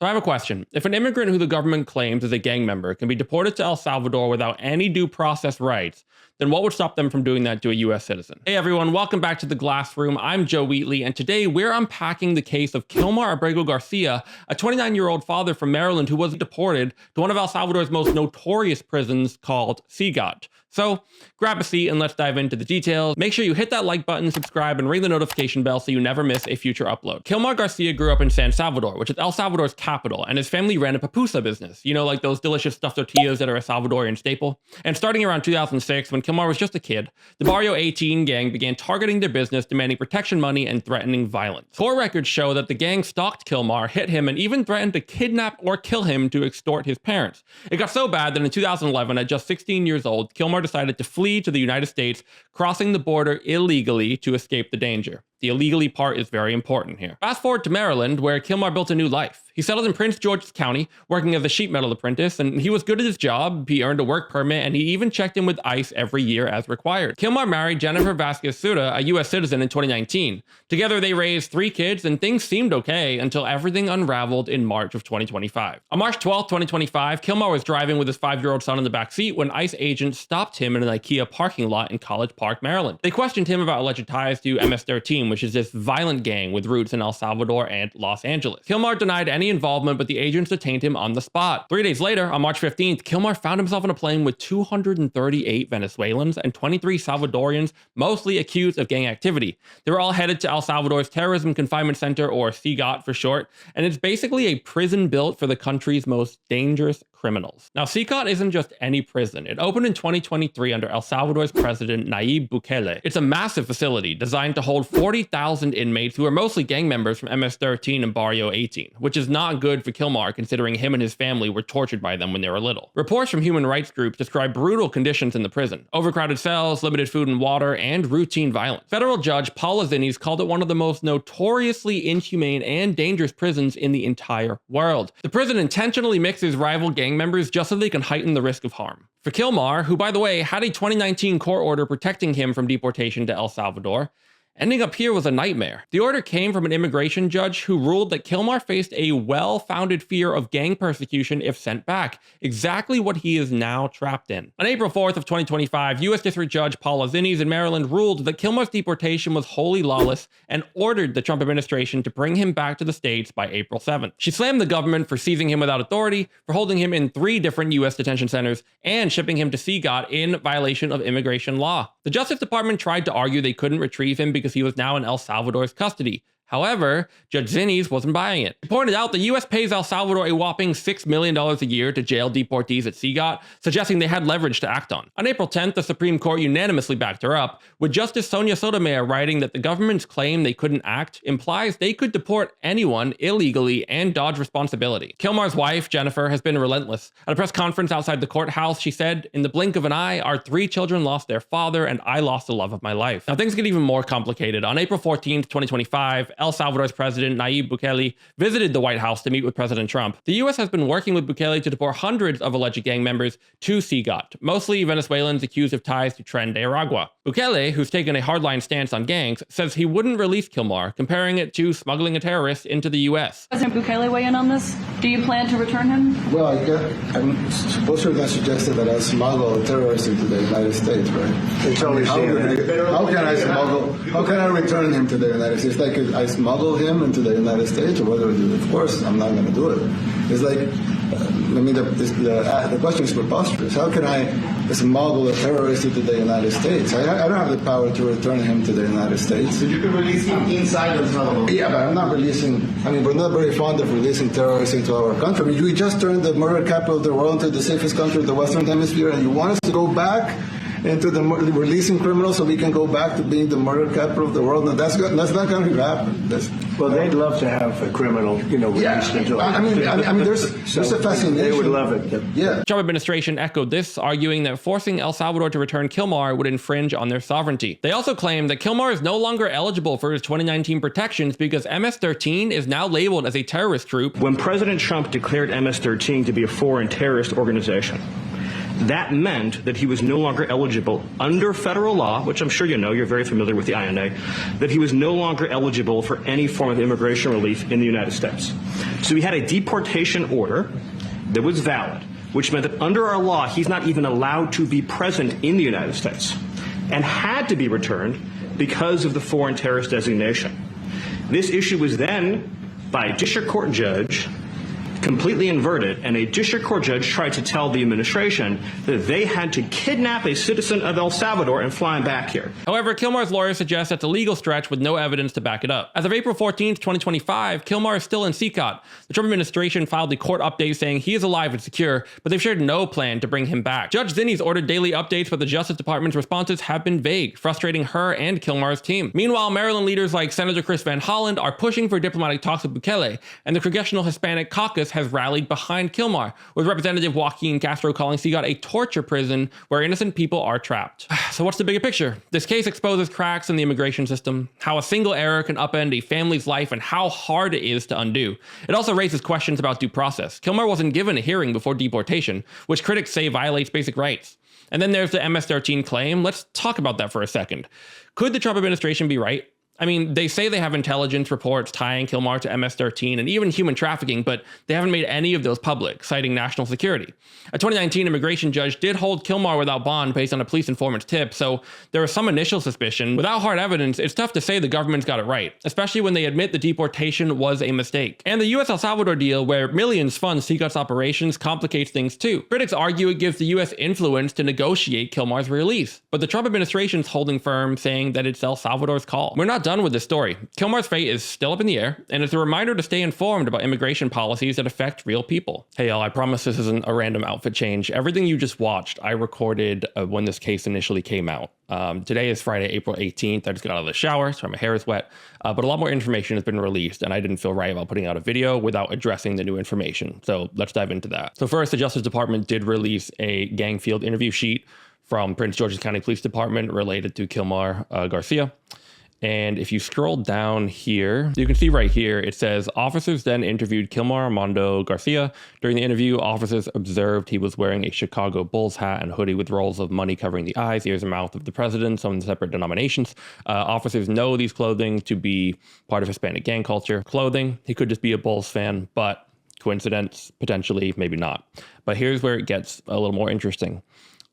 So I have a question. If an immigrant who the government claims is a gang member can be deported to El Salvador without any due process rights, then what would stop them from doing that to a US citizen? Hey everyone, welcome back to The Glass Room. I'm Joe Wheatley, and today we're unpacking the case of Kilmar Garcia, a 29-year-old father from Maryland who was deported to one of El Salvador's most notorious prisons called CECOT. So grab a seat and let's dive into the details. Make sure you hit that like button, subscribe, and ring the notification bell so you never miss a future upload. Kilmar Garcia grew up in San Salvador, which is El Salvador's capital, and his family ran a pupusa business. You know, like those delicious stuffed tortillas that are a Salvadorian staple. And starting around 2006, when Kilmar was just a kid, the Barrio 18 gang began targeting their business, demanding protection money and threatening violence. Court records show that the gang stalked Kilmar, hit him, and even threatened to kidnap or kill him to extort his parents. It got so bad that in 2011, at just 16 years old, Kilmar decided to flee to the United States, crossing the border illegally to escape the danger. The illegally part is very important here. Fast forward to Maryland, where Kilmar built a new life. He settled in Prince George's County, working as a sheet metal apprentice, and he was good at his job. He earned a work permit, and he even checked in with ICE every year as required. Kilmar married Jennifer Vasquez-Sura, a US citizen, in 2019. Together, they raised 3 kids, and things seemed okay until everything unraveled in March of 2025. On March 12, 2025, Kilmar was driving with his 5-year-old son in the back seat when ICE agents stopped him in an IKEA parking lot in College Park, Maryland. They questioned him about alleged ties to MS-13, which is this violent gang with roots in El Salvador and Los Angeles. Kilmar denied any involvement, but the agents detained him on the spot. 3 days later, on March 15th, Kilmar found himself on a plane with 238 Venezuelans and 23 Salvadorians, mostly accused of gang activity. They were all headed to El Salvador's Terrorism Confinement Center, or CECOT for short, and it's basically a prison built for the country's most dangerous criminals. Now, CECOT isn't just any prison. It opened in 2023 under El Salvador's president, Nayib Bukele. It's a massive facility designed to hold 40,000 inmates who are mostly gang members from MS-13 and Barrio 18, which is not good for Kilmar considering him and his family were tortured by them when they were little. Reports from human rights groups describe brutal conditions in the prison: overcrowded cells, limited food and water, and routine violence. Federal judge Paul Zinnes called it one of the most notoriously inhumane and dangerous prisons in the entire world. The prison intentionally mixes rival gang members just so they can heighten the risk of harm. For Kilmar, who by the way had a 2019 court order protecting him from deportation to El Salvador, ending up here was a nightmare. The order came from an immigration judge who ruled that Kilmar faced a well-founded fear of gang persecution if sent back, exactly what he is now trapped in. On April 4th of 2025, U.S. District Judge Paul Zinnes in Maryland ruled that Kilmar's deportation was wholly lawless and ordered the Trump administration to bring him back to the States by April 7th. She slammed the government for seizing him without authority, for holding him in 3 different U.S. detention centers, and shipping him to CECOT in violation of immigration law. The Justice Department tried to argue they couldn't retrieve him because he was now in El Salvador's custody. However, Judge Zinnes wasn't buying it. He pointed out the U.S. pays El Salvador a whopping $6 million a year to jail deportees at CECOT, suggesting they had leverage to act on. On April 10th, the Supreme Court unanimously backed her up, with Justice Sonia Sotomayor writing that the government's claim they couldn't act implies they could deport anyone illegally and dodge responsibility. Kilmar's wife, Jennifer, has been relentless. At a press conference outside the courthouse, she said, "In the blink of an eye, our 3 children lost their father, and I lost the love of my life." Now, things get even more complicated. On April 14th, 2025, El Salvador's president, Nayib Bukele, visited the White House to meet with President Trump. The U.S. has been working with Bukele to deport hundreds of alleged gang members to CECOT, mostly Venezuelans accused of ties to Tren de Aragua. Bukele, who's taken a hardline stance on gangs, says he wouldn't release Kilmar, comparing it to smuggling a terrorist into the U.S. President Bukele weigh in on this? Do you plan to return him? Well, I'm supposed to have suggested that I smuggle a terrorist into the United States, right? How can I return him to the United States? Like I smuggle him into the United States, or whether, of course, I'm not going to do it. It's like, the question is preposterous. How can I smuggle a terrorist into the United States? I don't have the power to return him to the United States. So you can release him inside El Salvador? Yeah, but I'm not releasing, we're not very fond of releasing terrorists into our country. We just turned the murder capital of the world into the safest country of the Western Hemisphere, and you want us to go back into the releasing criminals so we can go back to being the murder capital of the world? No, that's not going to happen. Well, they'd love to have a criminal, released into there's a fascination. They would love it. Yeah. The Trump administration echoed this, arguing that forcing El Salvador to return Kilmar would infringe on their sovereignty. They also claimed that Kilmar is no longer eligible for his 2019 protections because MS-13 is now labeled as a terrorist group. When President Trump declared MS-13 to be a foreign terrorist organization, that meant that he was no longer eligible under federal law, which I'm sure you know, you're very familiar with the INA, that he was no longer eligible for any form of immigration relief in the United States. So he had a deportation order that was valid, which meant that under our law, he's not even allowed to be present in the United States and had to be returned because of the foreign terrorist designation. This issue was then, by a district court judge, completely inverted, and a district court judge tried to tell the administration that they had to kidnap a citizen of El Salvador and fly him back here. However, Kilmar's lawyer suggests that's a legal stretch with no evidence to back it up. As of April 14th, 2025, Kilmar is still in CECOT. The Trump administration filed a court update saying he is alive and secure, but they've shared no plan to bring him back. Judge Zinni's ordered daily updates, but the Justice Department's responses have been vague, frustrating her and Kilmar's team. Meanwhile, Maryland leaders like Senator Chris Van Hollen are pushing for diplomatic talks with Bukele, and the Congressional Hispanic Caucus has rallied behind Kilmar, with Representative Joaquin Castro calling CECOT a torture prison where innocent people are trapped. So what's the bigger picture? This case exposes cracks in the immigration system, how a single error can upend a family's life, and how hard it is to undo. It also raises questions about due process. Kilmar wasn't given a hearing before deportation, which critics say violates basic rights. And then there's the MS-13 claim. Let's talk about that for a second. Could the Trump administration be right? I mean, they say they have intelligence reports tying Kilmar to MS-13 and even human trafficking, but they haven't made any of those public, citing national security. A 2019 immigration judge did hold Kilmar without bond based on a police informant's tip, so there was some initial suspicion. Without hard evidence, it's tough to say the government's got it right, especially when they admit the deportation was a mistake. And the US-El Salvador deal, where millions fund CECOT's operations, complicates things too. Critics argue it gives the US influence to negotiate Kilmar's release, but the Trump administration's holding firm, saying that it's El Salvador's call. We're not done with this story. Kilmar's fate is still up in the air, and it's a reminder to stay informed about immigration policies that affect real people. Hey y'all, I promise this isn't a random outfit change. Everything you just watched, I recorded when this case initially came out. Today is Friday, April 18th. I just got out of the shower, so my hair is wet, but a lot more information has been released, and I didn't feel right about putting out a video without addressing the new information. So let's dive into that. So first, the Justice Department did release a gang field interview sheet from Prince George's County Police Department related to Kilmar Garcia. And if you scroll down here, you can see right here, it says, officers then interviewed Kilmar Armando Garcia. During the interview, officers observed he was wearing a Chicago Bulls hat and hoodie with rolls of money covering the eyes, ears, and mouth of the president, some separate denominations. Officers know these clothing to be part of Hispanic gang culture. Clothing, he could just be a Bulls fan, but coincidence, potentially, maybe not. But here's where it gets a little more interesting.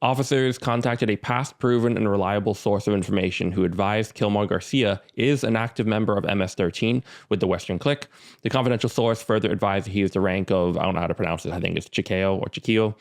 Officers contacted a past proven and reliable source of information who advised Kilmar Garcia is an active member of MS-13 with the Western Clique. The confidential source further advised he is the rank of, I don't know how to pronounce it, I think it's Chiquillo or Chiquillo,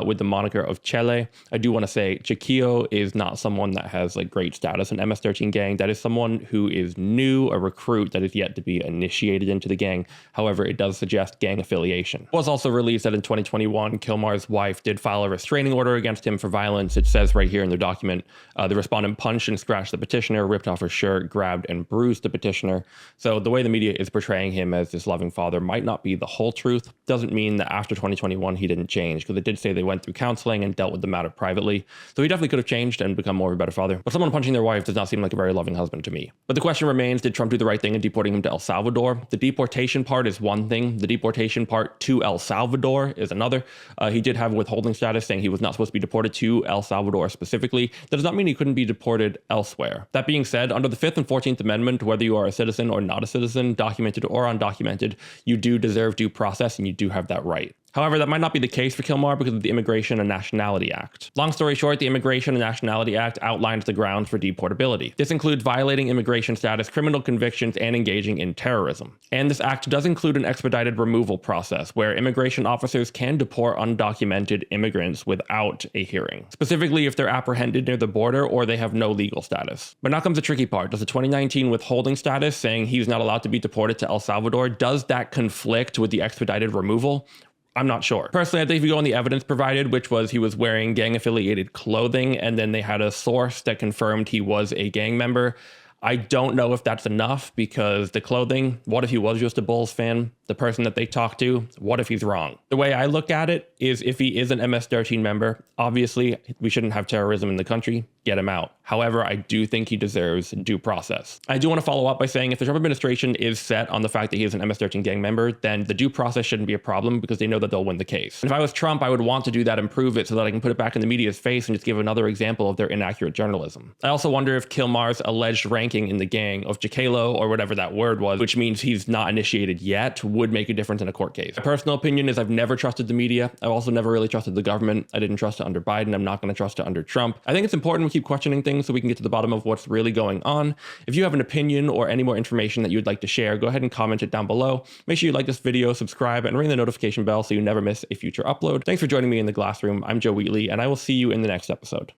with the moniker of Chele. I do want to say Chiquillo is not someone that has like great status in MS-13 gang. That is someone who is new, a recruit that is yet to be initiated into the gang. However, it does suggest gang affiliation. It was also released that in 2021, Kilmar's wife did file a restraining order against him for violence. It says right here in the document, the respondent punched and scratched the petitioner, ripped off her shirt, grabbed and bruised the petitioner. So the way the media is portraying him as this loving father might not be the whole truth. Doesn't mean that after 2021 he didn't change, because it did say they went through counseling and dealt with the matter privately. So he definitely could have changed and become more of a better father. But someone punching their wife does not seem like a very loving husband to me. But the question remains, did Trump do the right thing in deporting him to El Salvador? The deportation part is one thing. The deportation part to El Salvador is another. He did have withholding status, saying he was not supposed to be deported to El Salvador specifically. That does not mean he couldn't be deported elsewhere. That being said, under the 5th and 14th Amendment, whether you are a citizen or not a citizen, documented or undocumented, you do deserve due process and you do have that right. However, that might not be the case for Kilmar because of the Immigration and Nationality Act. Long story short, the Immigration and Nationality Act outlines the grounds for deportability. This includes violating immigration status, criminal convictions, and engaging in terrorism. And this act does include an expedited removal process where immigration officers can deport undocumented immigrants without a hearing, specifically if they're apprehended near the border or they have no legal status. But now comes the tricky part. Does the 2019 withholding status, saying he's not allowed to be deported to El Salvador, does that conflict with the expedited removal? I'm not sure. Personally, I think if you go on the evidence provided, which was he was wearing gang-affiliated clothing, and then they had a source that confirmed he was a gang member, I don't know if that's enough, because the clothing, what if he was just a Bulls fan? The person that they talked to, what if he's wrong? The way I look at it is if he is an MS-13 member, obviously we shouldn't have terrorism in the country. get him out. However, I do think he deserves due process. I do want to follow up by saying if the Trump administration is set on the fact that he is an MS-13 gang member, then the due process shouldn't be a problem because they know that they'll win the case. And if I was Trump, I would want to do that and prove it so that I can put it back in the media's face and just give another example of their inaccurate journalism. I also wonder if Kilmar's alleged ranking in the gang of Jacalo, or whatever that word was, which means he's not initiated yet, would make a difference in a court case. My personal opinion is I've never trusted the media. I've also never really trusted the government. I didn't trust it under Biden. I'm not going to trust it under Trump. I think it's important we keep questioning things so we can get to the bottom of what's really going on. If you have an opinion or any more information that you'd like to share, go ahead and comment it down below. Make sure you like this video, subscribe, and ring the notification bell so you never miss a future upload. Thanks for joining me in the Glass Room. I'm Joe Wheatley, and I will see you in the next episode.